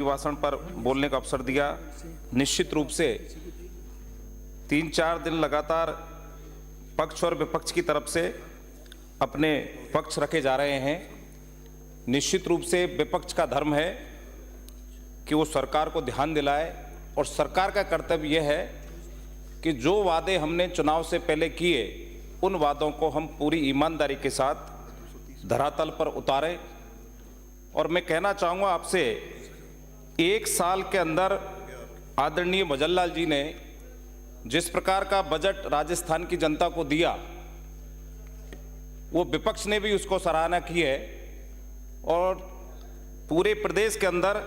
अभिभाषण पर बोलने का अवसर दिया। निश्चित रूप से 3-4 दिन लगातार पक्ष और विपक्ष की तरफ से अपने पक्ष रखे जा रहे हैं। निश्चित रूप से विपक्ष का धर्म है कि वो सरकार को ध्यान दिलाए और सरकार का कर्तव्य यह है कि जो वादे हमने चुनाव से पहले किए उन वादों को हम पूरी ईमानदारी के साथ धरातल पर उतारें। और मैं कहना चाहूँगा आपसे, 1 साल के अंदर आदरणीय भजन लाल जी ने जिस प्रकार का बजट राजस्थान की जनता को दिया, वो विपक्ष ने भी उसको सराहना की है। और पूरे प्रदेश के अंदर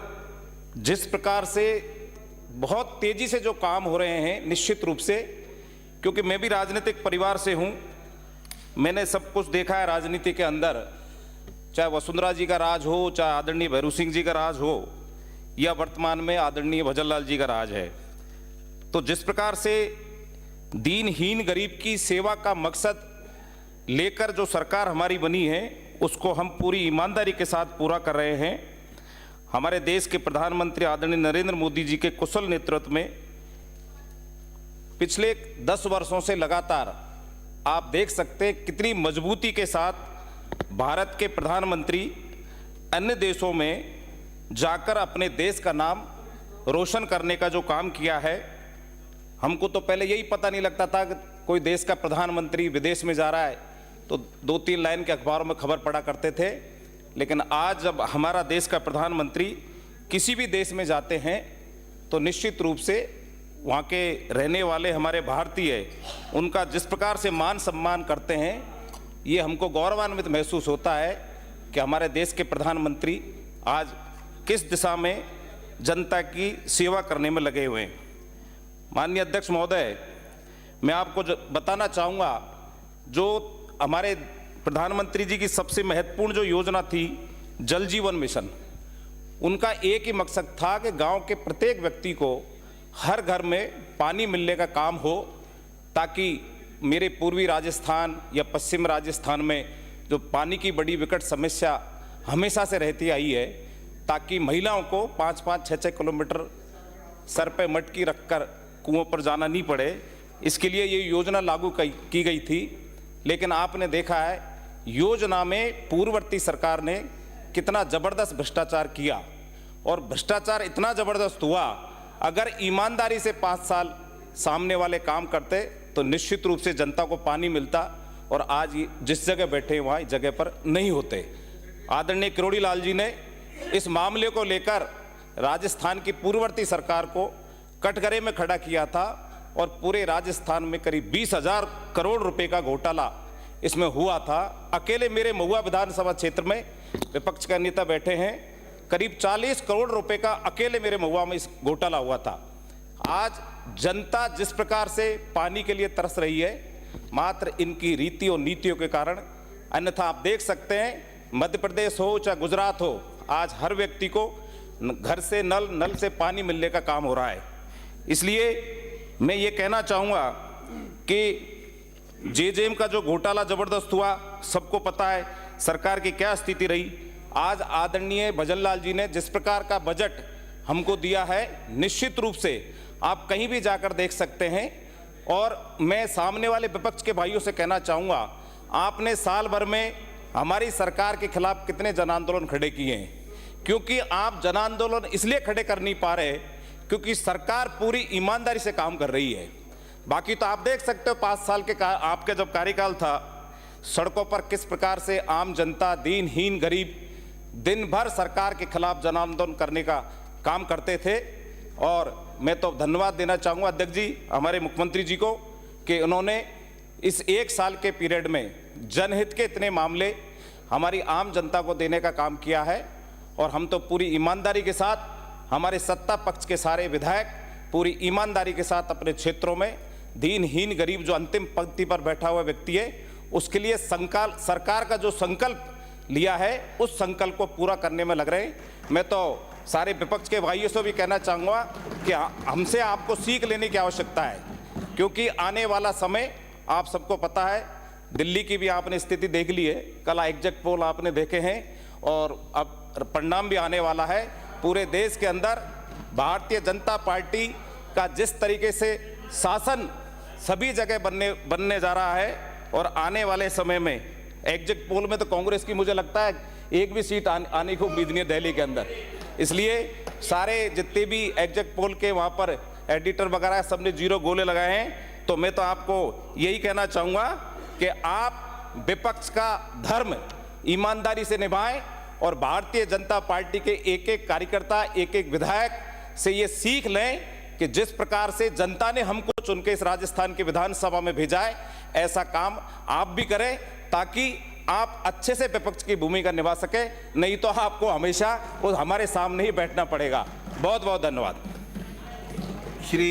जिस प्रकार से बहुत तेजी से जो काम हो रहे हैं, निश्चित रूप से, क्योंकि मैं भी राजनीतिक परिवार से हूं, मैंने सब कुछ देखा है राजनीति के अंदर, चाहे वसुंधरा जी का राज हो, चाहे आदरणीय भैरू सिंह जी का राज हो, या वर्तमान में आदरणीय भजन लाल जी का राज है। तो जिस प्रकार से दीनहीन गरीब की सेवा का मकसद लेकर जो सरकार हमारी बनी है, उसको हम पूरी ईमानदारी के साथ पूरा कर रहे हैं। हमारे देश के प्रधानमंत्री आदरणीय नरेंद्र मोदी जी के कुशल नेतृत्व में पिछले 10 वर्षों से लगातार आप देख सकते हैं कितनी मजबूती के साथ भारत के प्रधानमंत्री अन्य देशों में जाकर अपने देश का नाम रोशन करने का जो काम किया है। हमको तो पहले यही पता नहीं लगता था कि कोई देश का प्रधानमंत्री विदेश में जा रहा है, तो 2-3 लाइन के अखबारों में खबर पढ़ा करते थे। लेकिन आज जब हमारा देश का प्रधानमंत्री किसी भी देश में जाते हैं तो निश्चित रूप से वहाँ के रहने वाले हमारे भारतीय उनका जिस प्रकार से मान सम्मान करते हैं, ये हमको गौरवान्वित महसूस होता है कि हमारे देश के प्रधानमंत्री आज किस दिशा में जनता की सेवा करने में लगे हुए हैं। माननीय अध्यक्ष महोदय, मैं आपको बताना चाहूँगा, जो हमारे प्रधानमंत्री जी की सबसे महत्वपूर्ण जो योजना थी जल जीवन मिशन, उनका एक ही मकसद था कि गांव के प्रत्येक व्यक्ति को हर घर में पानी मिलने का काम हो, ताकि मेरे पूर्वी राजस्थान या पश्चिम राजस्थान में जो पानी की बड़ी विकट समस्या हमेशा से रहती आई है, ताकि महिलाओं को 5-5, 6-6 किलोमीटर सर पे मटकी रखकर कुओं पर जाना नहीं पड़े, इसके लिए ये योजना लागू की गई थी। लेकिन आपने देखा है योजना में पूर्ववर्ती सरकार ने कितना ज़बरदस्त भ्रष्टाचार किया, और भ्रष्टाचार इतना ज़बरदस्त हुआ, अगर ईमानदारी से 5 साल सामने वाले काम करते तो निश्चित रूप से जनता को पानी मिलता, और आज जिस जगह बैठे वहाँ इस जगह पर नहीं होते। आदरणीय किरोड़ी लाल जी ने इस मामले को लेकर राजस्थान की पूर्ववर्ती सरकार को कटघरे में खड़ा किया था, और पूरे राजस्थान में करीब 20,000 करोड़ रुपए का घोटाला इसमें हुआ था। अकेले मेरे महुआ विधानसभा क्षेत्र में विपक्ष का नेता बैठे हैं, करीब 40 करोड़ रुपए का अकेले मेरे महुआ में इस घोटाला हुआ था। आज जनता जिस प्रकार से पानी के लिए तरस रही है, मात्र इनकी रीति और नीतियों के कारण। अन्यथा आप देख सकते हैं मध्य प्रदेश हो चाहे गुजरात हो, आज हर व्यक्ति को घर से नल से पानी मिलने का काम हो रहा है। इसलिए मैं ये कहना चाहूँगा कि जेजेएम का जो घोटाला ज़बरदस्त हुआ, सबको पता है सरकार की क्या स्थिति रही। आज आदरणीय भजन लाल जी ने जिस प्रकार का बजट हमको दिया है, निश्चित रूप से आप कहीं भी जाकर देख सकते हैं। और मैं सामने वाले विपक्ष के भाइयों से कहना चाहूँगा, आपने साल भर में हमारी सरकार के खिलाफ कितने जन आंदोलन खड़े किए हैं, क्योंकि आप जन आंदोलन इसलिए खड़े कर नहीं पा रहे क्योंकि सरकार पूरी ईमानदारी से काम कर रही है। बाकी तो आप देख सकते हो 5 साल के आपके जब कार्यकाल था, सड़कों पर किस प्रकार से आम जनता, दीनहीन गरीब दिन भर सरकार के खिलाफ जन आंदोलन करने का काम करते थे। और मैं तो धन्यवाद देना चाहूँगा अध्यक्ष जी, हमारे मुख्यमंत्री जी को, कि उन्होंने इस 1 साल के पीरियड में जनहित के इतने मामले हमारी आम जनता को देने का काम किया है। और हम तो पूरी ईमानदारी के साथ, हमारे सत्ता पक्ष के सारे विधायक पूरी ईमानदारी के साथ अपने क्षेत्रों में दीनहीन गरीब जो अंतिम पंक्ति पर बैठा हुआ व्यक्ति है, उसके लिए सरकार का जो संकल्प लिया है, उस संकल्प को पूरा करने में लग रहे हैं। मैं तो सारे विपक्ष के भाइयों से भी कहना चाहूँगा कि हमसे आपको सीख लेने की आवश्यकता है, क्योंकि आने वाला समय आप सबको पता है, दिल्ली की भी आपने स्थिति देख ली है, कल एग्जिट पोल आपने देखे हैं, और अब परिणाम भी आने वाला है। पूरे देश के अंदर भारतीय जनता पार्टी का जिस तरीके से शासन सभी जगह बनने जा रहा है, और आने वाले समय में एग्जिट पोल में तो कांग्रेस की मुझे लगता है एक भी सीट आने की उम्मीद नहीं है दिल्ली के अंदर। इसलिए सारे जितने भी एग्जिट पोल के वहाँ पर एडिटर वगैरह सबने जीरो गोले लगाए हैं। तो मैं तो आपको यही कहना चाहूँगा कि आप विपक्ष का धर्म ईमानदारी से निभाएं और भारतीय जनता पार्टी के एक एक कार्यकर्ता, एक एक विधायक से ये सीख लें कि जिस प्रकार से जनता ने हमको चुन के इस राजस्थान की विधानसभा में भेजा है, ऐसा काम आप भी करें ताकि आप अच्छे से विपक्ष की भूमिका निभा सके। नहीं तो आपको हमेशा वो हमारे सामने ही बैठना पड़ेगा। बहुत बहुत धन्यवाद। श्री